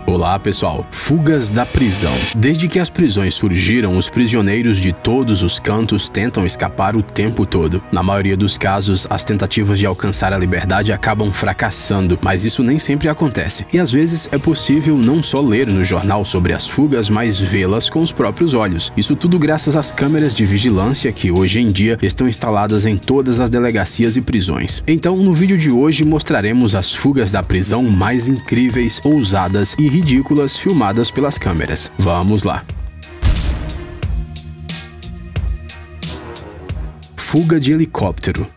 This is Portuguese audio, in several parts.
Olá pessoal, fugas da prisão. Desde que as prisões surgiram, os prisioneiros de todos os cantos tentam escapar o tempo todo. Na maioria dos casos, as tentativas de alcançar a liberdade acabam fracassando, mas isso nem sempre acontece. E às vezes é possível não só ler no jornal sobre as fugas, mas vê-las com os próprios olhos. Isso tudo graças às câmeras de vigilância que hoje em dia estão instaladas em todas as delegacias e prisões. Então, no vídeo de hoje mostraremos as fugas da prisão mais incríveis, ousadas e ridículas filmadas pelas câmeras. Vamos lá! Fuga de helicóptero.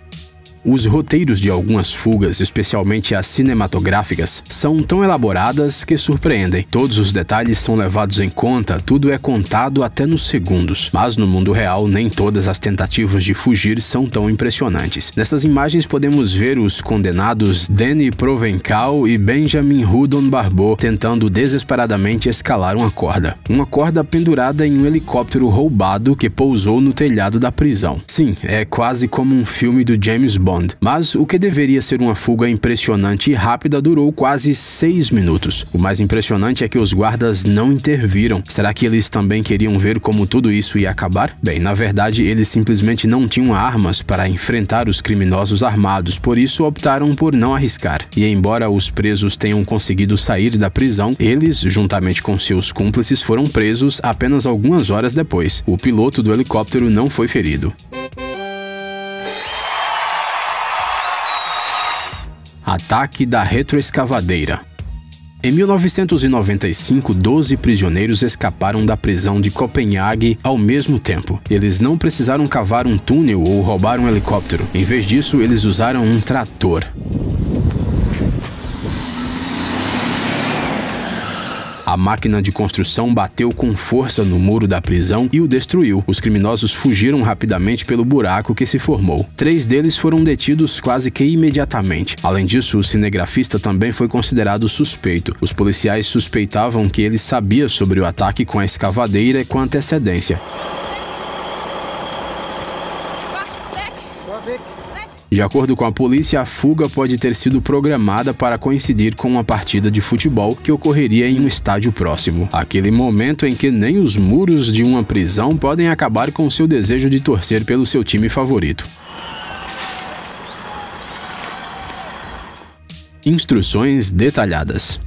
Os roteiros de algumas fugas, especialmente as cinematográficas, são tão elaboradas que surpreendem. Todos os detalhes são levados em conta, tudo é contado até nos segundos. Mas no mundo real, nem todas as tentativas de fugir são tão impressionantes. Nessas imagens podemos ver os condenados Danny Provencal e Benjamin Rudon Barbeau tentando desesperadamente escalar uma corda pendurada em um helicóptero roubado que pousou no telhado da prisão. Sim, é quase como um filme do James Bond. Mas o que deveria ser uma fuga impressionante e rápida durou quase 6 minutos. O mais impressionante é que os guardas não interviram. Será que eles também queriam ver como tudo isso ia acabar? Bem, na verdade, eles simplesmente não tinham armas para enfrentar os criminosos armados, por isso optaram por não arriscar. E embora os presos tenham conseguido sair da prisão, eles, juntamente com seus cúmplices, foram presos apenas algumas horas depois. O piloto do helicóptero não foi ferido. Ataque da retroescavadeira. Em 1995, 12 prisioneiros escaparam da prisão de Copenhague ao mesmo tempo. Eles não precisaram cavar um túnel ou roubar um helicóptero. Em vez disso, eles usaram um trator. A máquina de construção bateu com força no muro da prisão e o destruiu. Os criminosos fugiram rapidamente pelo buraco que se formou. 3 deles foram detidos quase que imediatamente. Além disso, o cinegrafista também foi considerado suspeito. Os policiais suspeitavam que ele sabia sobre o ataque com a escavadeira com antecedência. De acordo com a polícia, a fuga pode ter sido programada para coincidir com uma partida de futebol que ocorreria em um estádio próximo. Aquele momento em que nem os muros de uma prisão podem acabar com seu desejo de torcer pelo seu time favorito. Instruções detalhadas.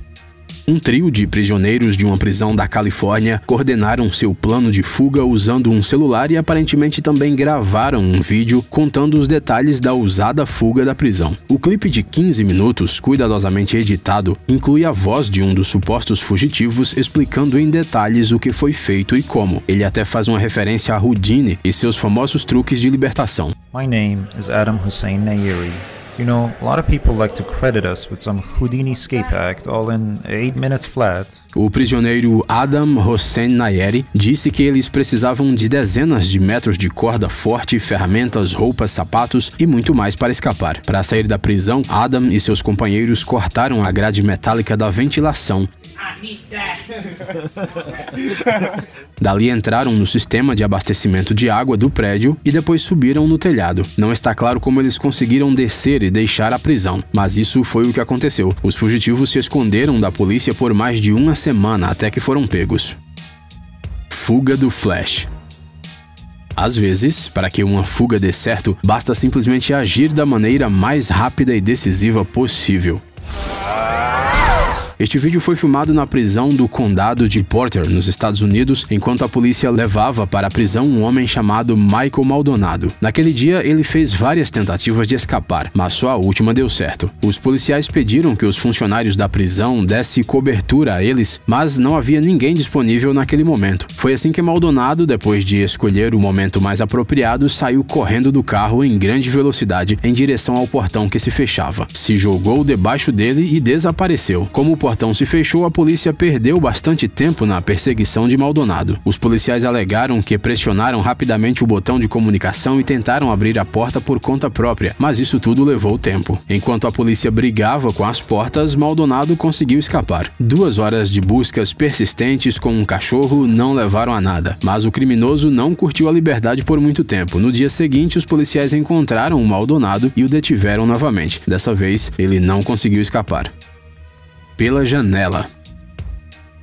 Um trio de prisioneiros de uma prisão da Califórnia coordenaram seu plano de fuga usando um celular e aparentemente também gravaram um vídeo contando os detalhes da ousada fuga da prisão. O clipe de 15 minutos, cuidadosamente editado, inclui a voz de um dos supostos fugitivos explicando em detalhes o que foi feito e como. Ele até faz uma referência a Houdini e seus famosos truques de libertação. My name is Adam Hussein Nayeri. You know, a lot of people like to credit us with some Houdini escape act all in 8 minutes flat. O prisioneiro Adam Hossein Nayeri disse que eles precisavam de dezenas de metros de corda forte, ferramentas, roupas, sapatos e muito mais para escapar. Para sair da prisão, Adam e seus companheiros cortaram a grade metálica da ventilação. Dali entraram no sistema de abastecimento de água do prédio e depois subiram no telhado. Não está claro como eles conseguiram descer e deixar a prisão, mas isso foi o que aconteceu. Os fugitivos se esconderam da polícia por mais de uma semana até que foram pegos. Fuga do Flash. Às vezes, para que uma fuga dê certo, basta simplesmente agir da maneira mais rápida e decisiva possível. Este vídeo foi filmado na prisão do condado de Porter, nos Estados Unidos, enquanto a polícia levava para a prisão um homem chamado Michael Maldonado. Naquele dia, ele fez várias tentativas de escapar, mas só a última deu certo. Os policiais pediram que os funcionários da prisão dessem cobertura a eles, mas não havia ninguém disponível naquele momento. Foi assim que Maldonado, depois de escolher o momento mais apropriado, saiu correndo do carro em grande velocidade em direção ao portão que se fechava. Se jogou debaixo dele e desapareceu. Como o portão se fechou, a polícia perdeu bastante tempo na perseguição de Maldonado. Os policiais alegaram que pressionaram rapidamente o botão de comunicação e tentaram abrir a porta por conta própria, mas isso tudo levou tempo. Enquanto a polícia brigava com as portas, Maldonado conseguiu escapar. 2 horas de buscas persistentes com um cachorro não levaram a nada, mas o criminoso não curtiu a liberdade por muito tempo. No dia seguinte, os policiais encontraram o Maldonado e o detiveram novamente. Dessa vez, ele não conseguiu escapar. Pela janela.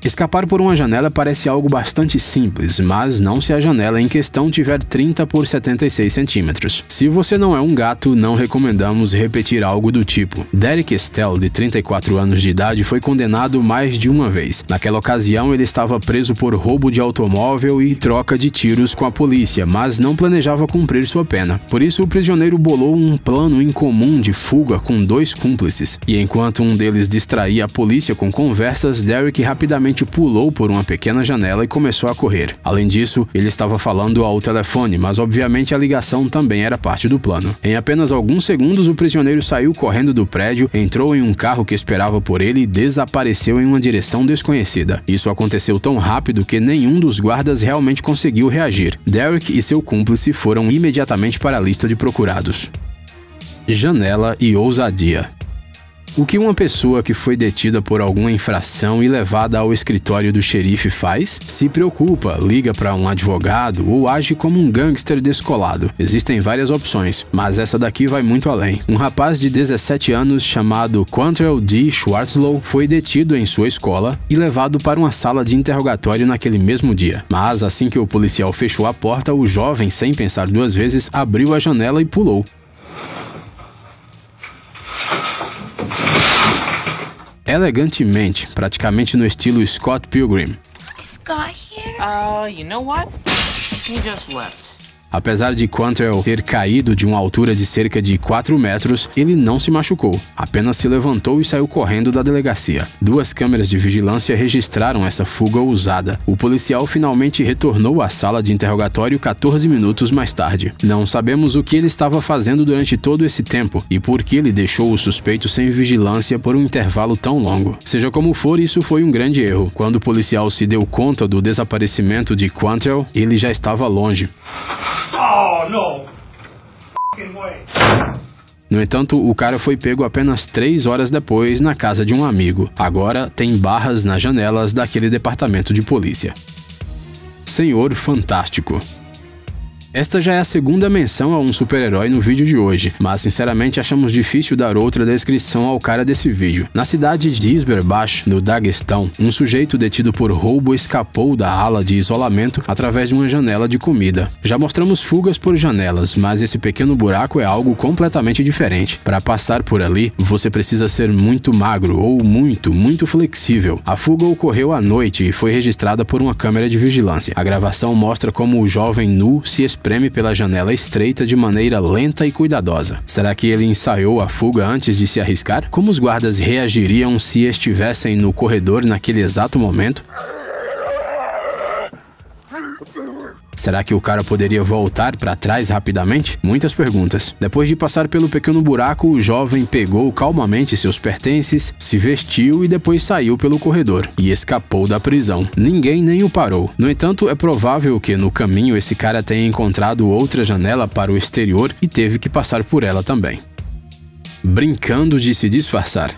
Escapar por uma janela parece algo bastante simples, mas não se a janela em questão tiver 30 por 76 centímetros. Se você não é um gato, não recomendamos repetir algo do tipo. Derek Estelle, de 34 anos de idade, foi condenado mais de uma vez. Naquela ocasião, ele estava preso por roubo de automóvel e troca de tiros com a polícia, mas não planejava cumprir sua pena. Por isso, o prisioneiro bolou um plano incomum de fuga com 2 cúmplices. E enquanto um deles distraía a polícia com conversas, Derek rapidamente pulou por uma pequena janela e começou a correr. Além disso, ele estava falando ao telefone, mas obviamente a ligação também era parte do plano. Em apenas alguns segundos, o prisioneiro saiu correndo do prédio, entrou em um carro que esperava por ele e desapareceu em uma direção desconhecida. Isso aconteceu tão rápido que nenhum dos guardas realmente conseguiu reagir. Derek e seu cúmplice foram imediatamente para a lista de procurados. Janela e ousadia. O que uma pessoa que foi detida por alguma infração e levada ao escritório do xerife faz? Se preocupa, liga para um advogado ou age como um gangster descolado. Existem várias opções, mas essa daqui vai muito além. Um rapaz de 17 anos chamado Quantrell D. Schwarzlow foi detido em sua escola e levado para uma sala de interrogatório naquele mesmo dia. Mas assim que o policial fechou a porta, o jovem, sem pensar 2 vezes, abriu a janela e pulou. Elegantemente, praticamente no estilo Scott Pilgrim. Is Scott here? You know what? He just left. Apesar de Quantrell ter caído de uma altura de cerca de 4 metros, ele não se machucou, apenas se levantou e saiu correndo da delegacia. 2 câmeras de vigilância registraram essa fuga ousada. O policial finalmente retornou à sala de interrogatório 14 minutos mais tarde. Não sabemos o que ele estava fazendo durante todo esse tempo e por que ele deixou o suspeito sem vigilância por um intervalo tão longo. Seja como for, isso foi um grande erro. Quando o policial se deu conta do desaparecimento de Quantrell, ele já estava longe. Oh, no. F***ing way. No entanto, o cara foi pego apenas 3 horas depois na casa de um amigo. Agora tem barras nas janelas daquele departamento de polícia. Senhor Fantástico. Esta já é a segunda menção a um super-herói no vídeo de hoje, mas sinceramente achamos difícil dar outra descrição ao cara desse vídeo. Na cidade de Isberbash, no Daguestão, um sujeito detido por roubo escapou da ala de isolamento através de uma janela de comida. Já mostramos fugas por janelas, mas esse pequeno buraco é algo completamente diferente. Para passar por ali, você precisa ser muito magro ou muito flexível. A fuga ocorreu à noite e foi registrada por uma câmera de vigilância. A gravação mostra como o jovem nu se espreme pela janela estreita de maneira lenta e cuidadosa. Será que ele ensaiou a fuga antes de se arriscar? Como os guardas reagiriam se estivessem no corredor naquele exato momento? Será que o cara poderia voltar para trás rapidamente? Muitas perguntas. Depois de passar pelo pequeno buraco, o jovem pegou calmamente seus pertences, se vestiu e depois saiu pelo corredor e escapou da prisão. Ninguém nem o parou. No entanto, é provável que no caminho esse cara tenha encontrado outra janela para o exterior e teve que passar por ela também. Brincando de se disfarçar.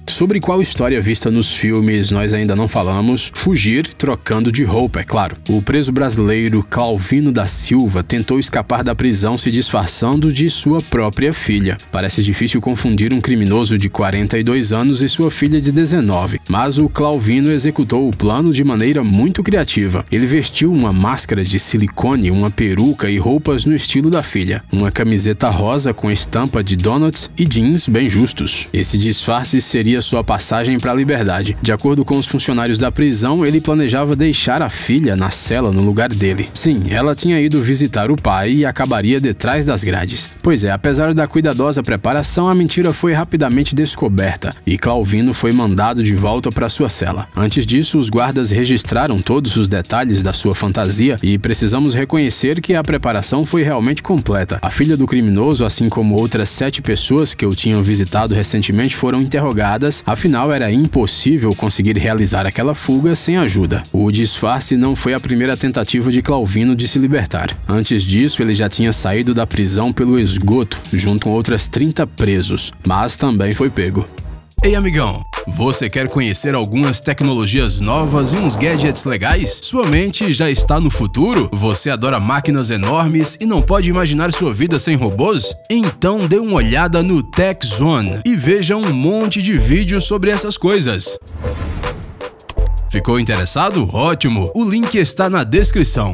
Sobre qual história vista nos filmes nós ainda não falamos, fugir trocando de roupa, é claro. O preso brasileiro Clauvino da Silva tentou escapar da prisão se disfarçando de sua própria filha. Parece difícil confundir um criminoso de 42 anos e sua filha de 19, mas o Clauvino executou o plano de maneira muito criativa. Ele vestiu uma máscara de silicone, uma peruca e roupas no estilo da filha, uma camiseta rosa com estampa de donuts e jeans bem justos. Esse disfarce seria sua passagem para a liberdade. De acordo com os funcionários da prisão, ele planejava deixar a filha na cela no lugar dele. Sim, ela tinha ido visitar o pai e acabaria detrás das grades. Pois é, apesar da cuidadosa preparação, a mentira foi rapidamente descoberta e Clauvino foi mandado de volta para sua cela. Antes disso, os guardas registraram todos os detalhes da sua fantasia e precisamos reconhecer que a preparação foi realmente completa. A filha do criminoso, assim como outras 7 pessoas que o tinham visitado recentemente, foram interrogadas. Afinal, era impossível conseguir realizar aquela fuga sem ajuda. O disfarce não foi a primeira tentativa de Clauvino de se libertar. Antes disso, ele já tinha saído da prisão pelo esgoto, junto com outras 30 presos, mas também foi pego. Ei, amigão, você quer conhecer algumas tecnologias novas e uns gadgets legais? Sua mente já está no futuro? Você adora máquinas enormes e não pode imaginar sua vida sem robôs? Então dê uma olhada no Tech Zone e veja um monte de vídeos sobre essas coisas. Ficou interessado? Ótimo! O link está na descrição.